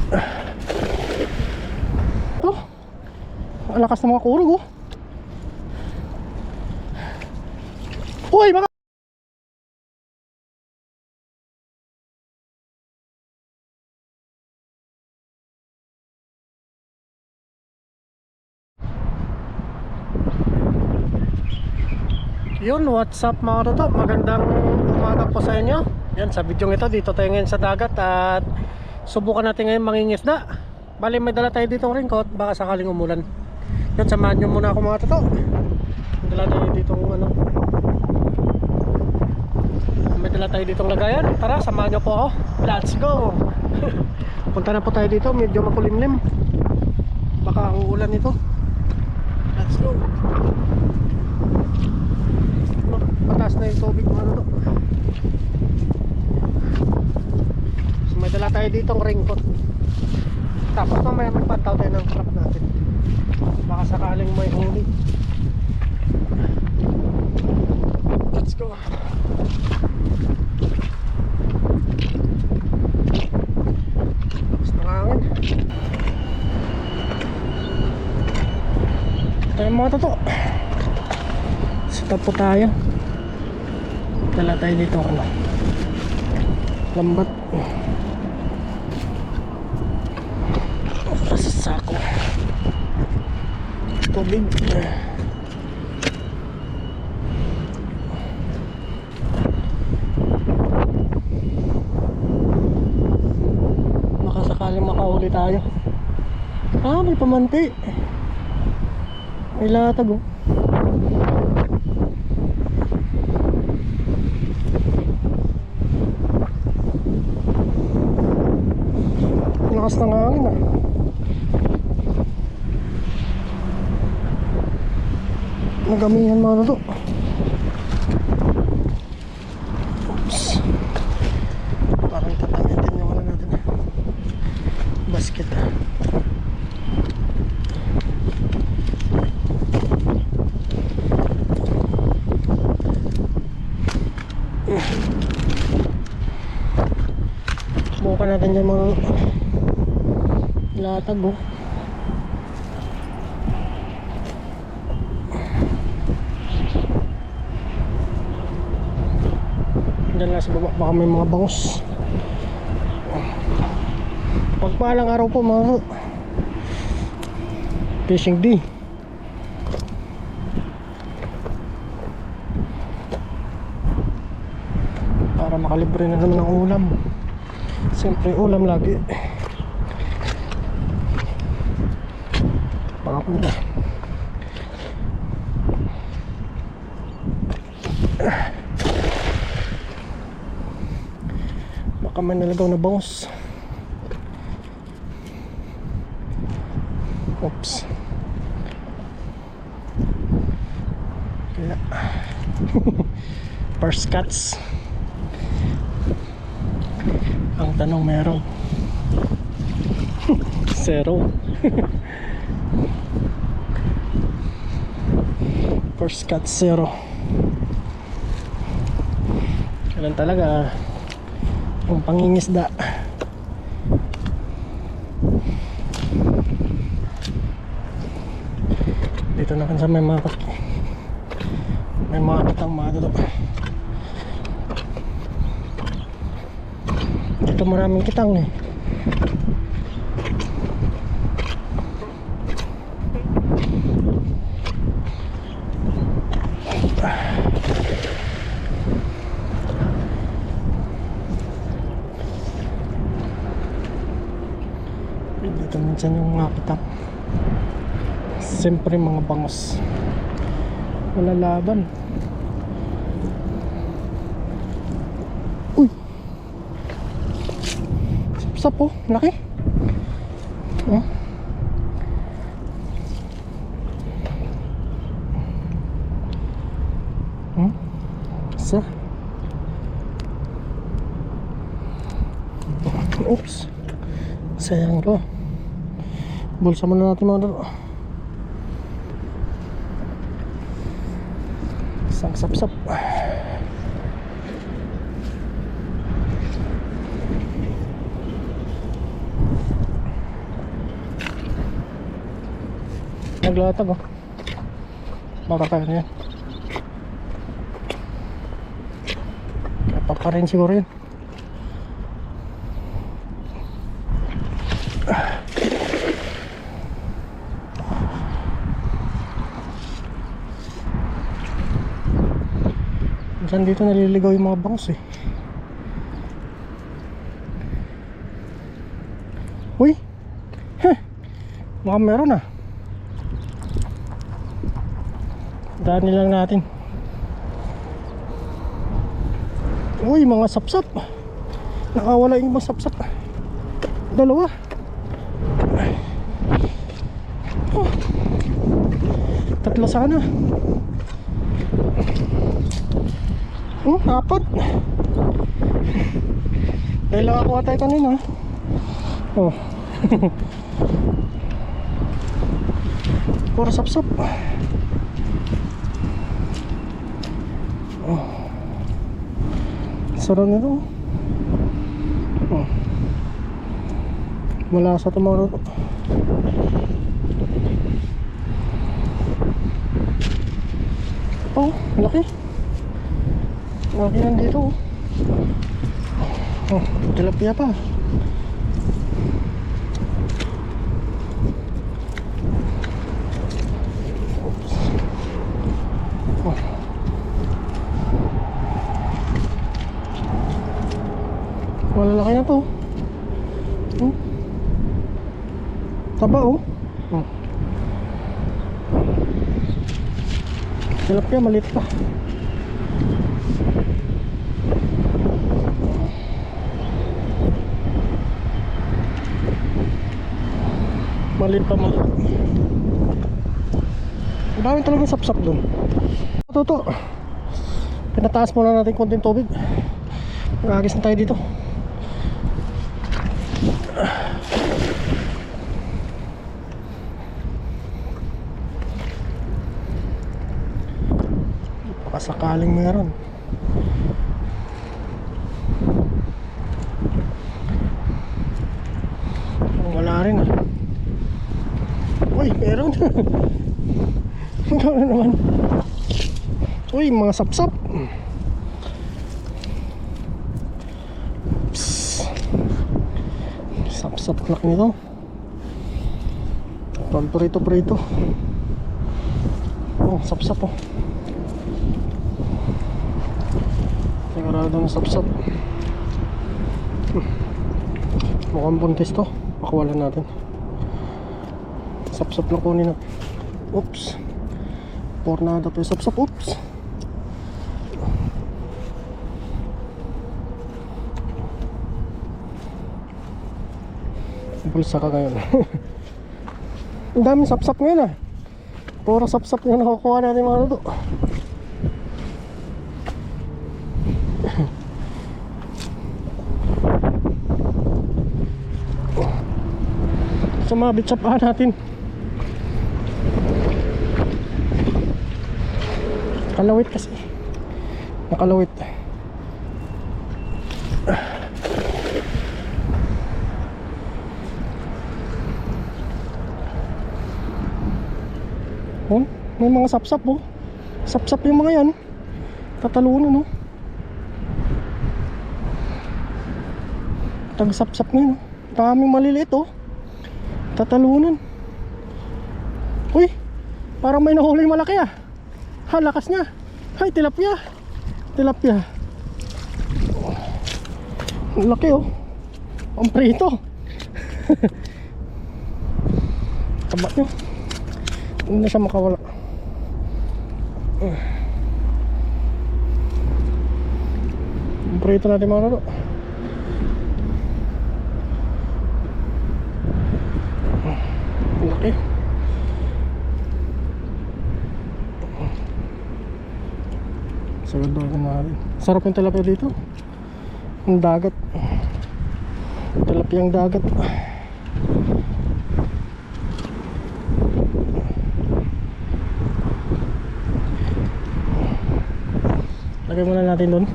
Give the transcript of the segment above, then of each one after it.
Ito, ang lakas ng mga kurog oh. Uy, baka yun, what's up mga toto? Magandang umaga po sa inyo. Yan, sa video ito, dito tayo ngayon sa dagat at subukan natin ngayon mangingisda. Bali may dala tayo dito raincoat, baka sakaling umulan. Yan, samahan nyo muna ako mga toto. Dala tayo ditong ano, may dala tayo ditong lagayan. Tara, samahan nyo po ako. Let's go. Punta na po tayo dito, medyo makulimlim. Baka ang ulan ito. Let's go. Mataas na yung tubig mga toto. So, may dala tayo ditong raincoat. Tapos mamaya magpantaw tayo ng trap natin. Baka sakaling may huli. Let's go. Tapos ng hangin. Tayo mga toto. Stop po tayo. Dala tayo dito ano, lambat sa sako tubig. Baka sakaling makahuli tayo. May pamanti, may latag oh. Lakas ng hangin ah. Nagamihan mga to. Oops. Parang tatangin din yung ano natin. Basket ah. Bukan natin yung mga latag oh. Diyan lang sa baba, baka may mga bangus. Pagpalang araw po mga fishing day. Para makalibre na naman ng ulam. Siyempre ulam lagi. Pakapunta. Baka may nalagaw na bangus. Oops. Kaya first cuts. Ang tanong meron. Zero. First cut zero. Kailan talaga ang pangingisda. Dito naman sa may mga kitang mga dito. Dito maraming kitang eh. Dito minsan yung mga kitang. Siyempre mga bangus. Wala laban. Uy! Sapsap oh, laki. Oh. Isa. Oops. Sayang to. Bulsa muna natin mga dalo. Isang sapsap. Naglatag oh. Baka kaya na yan. Kaya pa rin siguro yun. Minsan dito naliligaw yung mga bangus eh. Uy! Heh! Mukhang meron ah. Daanin lang natin. Uy, mga sapsap. Nakawala yung mga sapsap. Dalawa. Oh. Tatlo sana. Oh, apat. Dahil nakakuha tayo kanina. Oh. Puro sapsap. Oh. Sarap nito. Oh. Malasa ito mga luto. Oh, laki. Laki nandito. Oh, tilapia pa. Malalaki na to. Taba oh. Tilapia maliit pa. Maliit pa maliit. Ang dami talagang sapsap dun. Ito. Pinataas muna natin konting tubig. Magagis na tayo dito. Baka sakaling meron. Wala rin ah. Uy, meron. Ano naman. Uy, mga sapsap. Sapsap laki nito. Prito. Oh, sapsap oh. Sigurado na sapsap. Mukhang buntis to. Pakawalan natin. Sapsap lang kunin natin. Oops. Pornada pa yung sapsap. Oops. Bulsa ka ngayon. Ang daming sapsap ngayon ah. Puro sapsap yung nakukuha natin mga luto. Sumabit sa paa natin. Nakalawit kasi. Nakalawit. Oh, may mga sapsap oh. Sapsap yung mga yan. Tatalunan oh. Tag-sapsap ngayon oh. Daming maliliit oh. Tatalunan. Uy, parang may nahuli malaki ah. Ha, lakas niya. Hay, tilapia. Tilapia. Laki oh. Ang prito. Taba nyo. Hindi na siya makawala. Ang prito natin mga lalo. Laki. Sagad doon natin. Sarap yung tilapia dito. Ang dagat. Tilapia ang dagat. Lagay muna natin doon.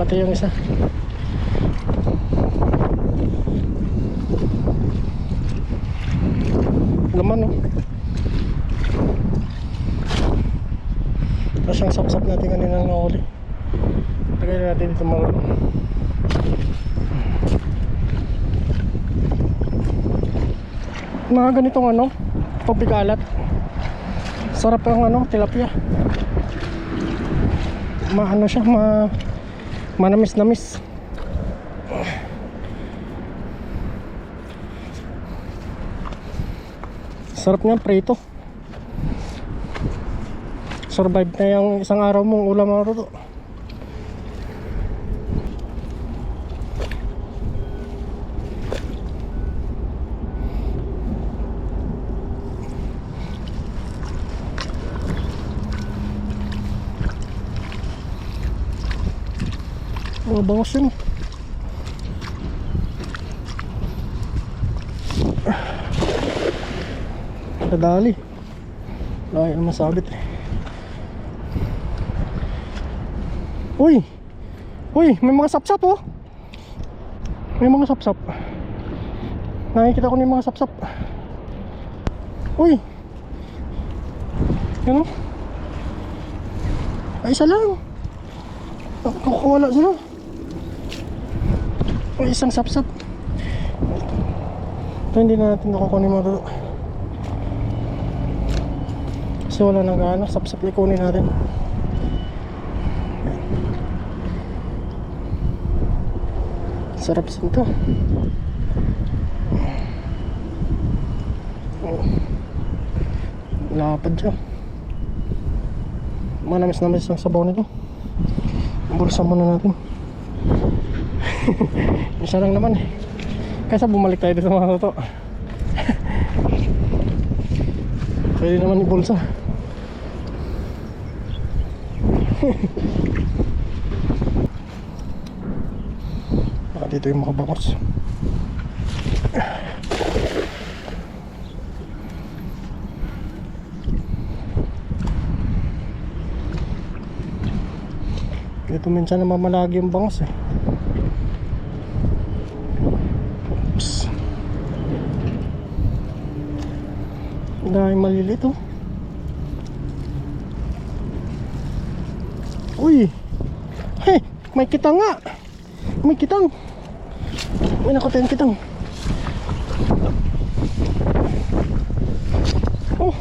Pati yung isa. natin kanina nahuli. Lagay na natin dito mga ganitong ano, pagbigalat. Sarap ang ano, tilapia. Maano siya, manamis-namis. Sarap niyan, prito. Survive na yung isang araw mong ulam mga toto. Mga bangos yun. Kadali. Lagi naman sabit eh. Uy! Uy! May mga sapsap oh! May mga sapsap. Nakikita ko na yung mga sapsap. Uy! Yan oh. Ay, isa lang. Wala sila. Ay, isang sapsap. Ito hindi na natin nakukunin mga toto. Kasi wala nang gaano. Sapsap ikunin natin. Sarap sinto. Lapad siya. Manamis-namis ang sabaw nito. Bulsa muna natin. Isa lang naman eh. Kaysa bumalik tayo dito mga toto. Pwede naman ibulsa. Baka dito yung mga bangos. Dito minsan namamalagi yung bangos eh. Oops. Dahil malilit oh. Uy! Hey! May kitang nga! May kitang! May nakatayin kitang. Oh!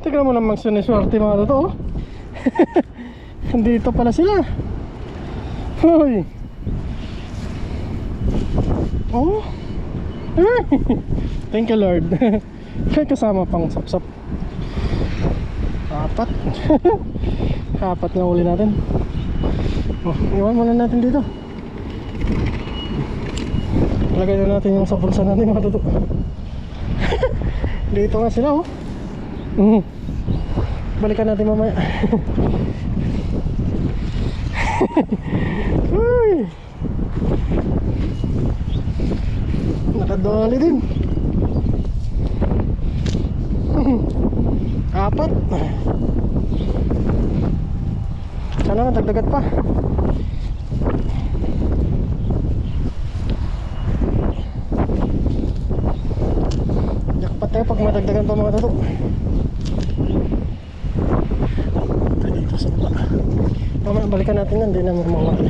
Tignan mo namang siniswerte mga toto oh. Dito pala sila. Hoy. Oh. Thank you Lord. Kaya kasama pang sapsap. Apat. Apat na uli natin. Oh, iwan muna natin dito. Lagay na natin yung sa bulsa natin mga tuto. Dito nga sila oh. Balikan natin mamaya. Uy! Nakadali din. Apat. Sana nadagdagat pa. Jackpot tayo pag madagdagan pa mga tato. Dito sa baba. Mamaya balikan natin yan, hindi naman mawala.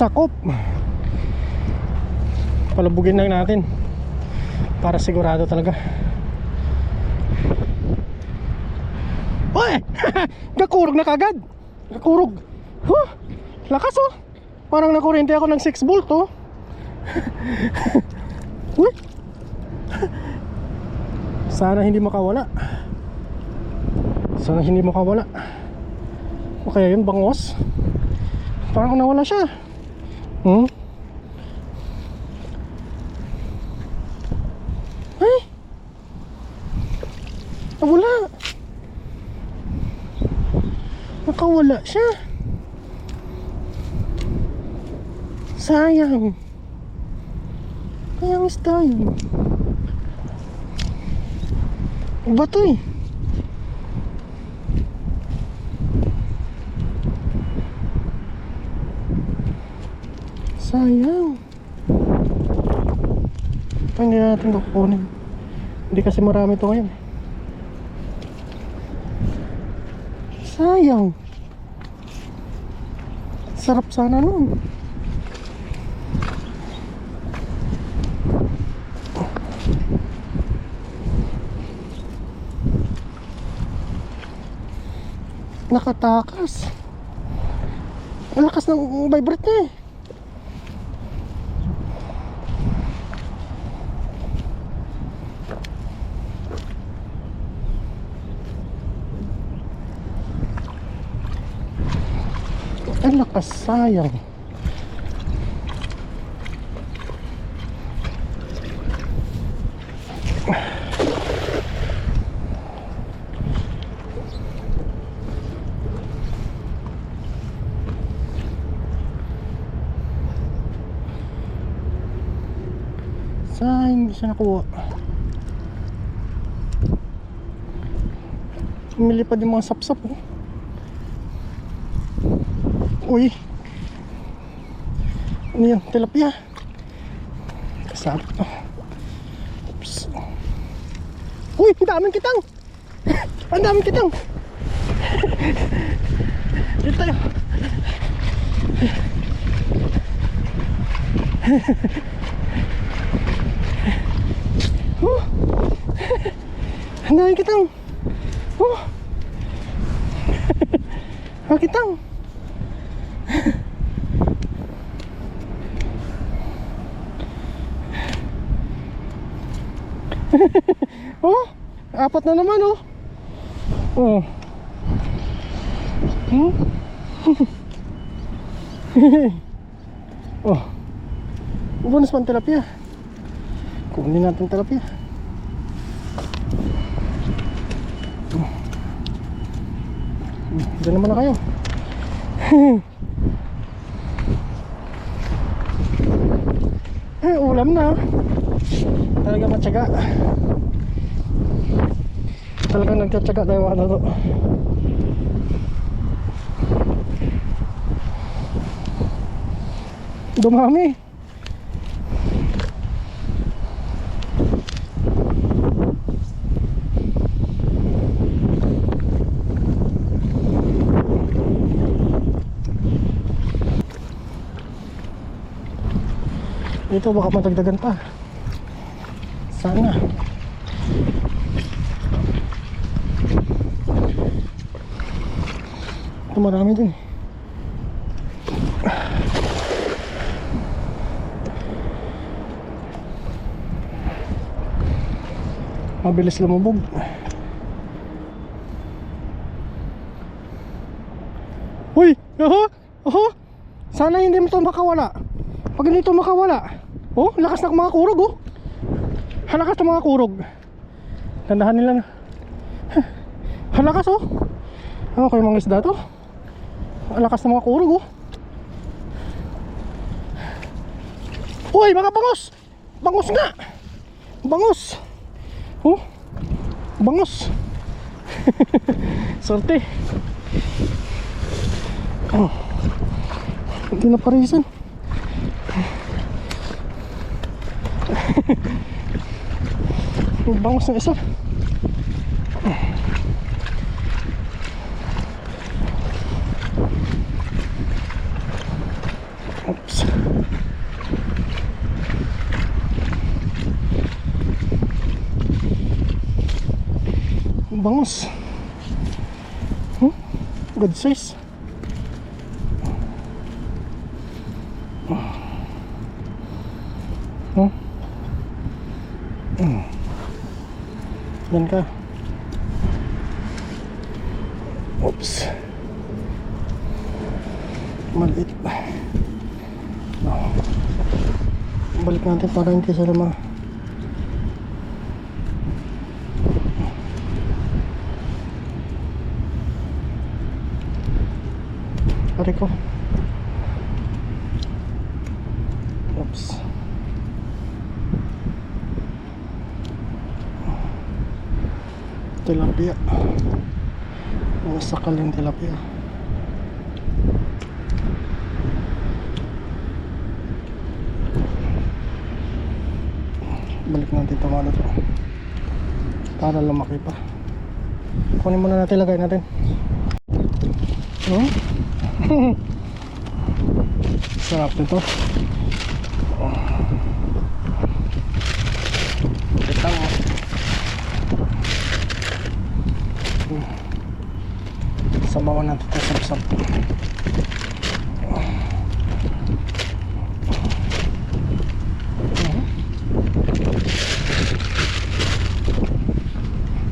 Sakop. Palubugin lang natin para sigurado talaga. Uy! Nakurog na kagad. Nakurog. Huh! Lakas oh. Parang nakurente ako ng 6 volt oh. Uy! Sana hindi makawala. Sana hindi makawala. O kaya yun bangos. Parang nawala siya. Ay! Nawala. Nakawala siya. Sayang. Kayang isda yun. Bato eh. Sayang. Ito hindi natin kukunin. Hindi kasi marami ito ngayon. Sayang. Sarap sana nun. Nakatakas. Ang lakas ng vibrate niya eh. Ang lakas, sayang. Sayang, hindi siya nakuha. Lumilipad yung mga sapsap oh. Uy, ano yun? Tilapia. Kasama to. Oops. Uy, ang daming kitang. Ang daming kitang. Dito tayo. Ang daming kitang. Ang kitang. Oh, apat na naman oh. Oh. Oh. Bonus pang tilapia. Kunin natin tilapia. Diyan naman na kayo. Ulam na. Talaga matyaga. Talaga nagtatyaga tayo ano to. Dumami. Dito baka madagdagan pa. Sana. Ito marami din. Mabilis lumubog. Uy! Oho! Oho! Sana hindi mo ito makawala. Pag ganito makawala. Oh, lakas ng mga kurog oh. Halakas ng mga kurog. Tandahan nila na. Halakas oh. Ano kayo mga isda to? Halakas ng mga kurog oh. Uy, mga bangos! Bangos nga! Bangos! Oh, bangos! Sorte. Oh. Hindi na parisan. Bangos na isa. Oops. Bangos. Good size. Yan ka. Oops. Maliit pa. Balik natin para hindi sila pare ko. Oops. Tilapia. Masakal yung tilapia. Balik natin ito mga to. Para lumaki pa. Kunin muna natin, lagay natin. Sarap nito. Itang sabawan natin ito, sapsap.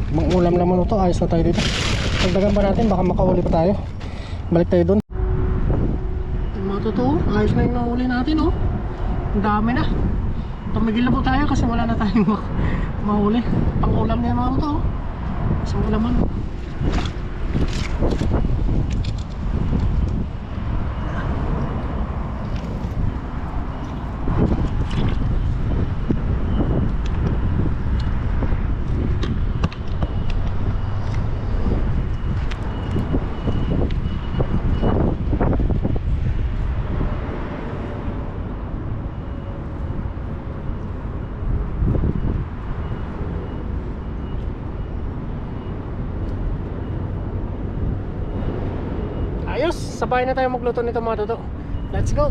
Mang ulam naman ito, ayos na tayo dito. Pagdagan pa natin, baka makahuli pa tayo. Balik tayo dun. Mga totoo, ayos na yung nahuli natin, oh. Ang dami na. Tumigil na po tayo kasi wala na tayong mahuli. Pang ulam na yung mga totoo. Isang ulaman. Ayos, sabay na tayo magluto nito mga toto. Let's go!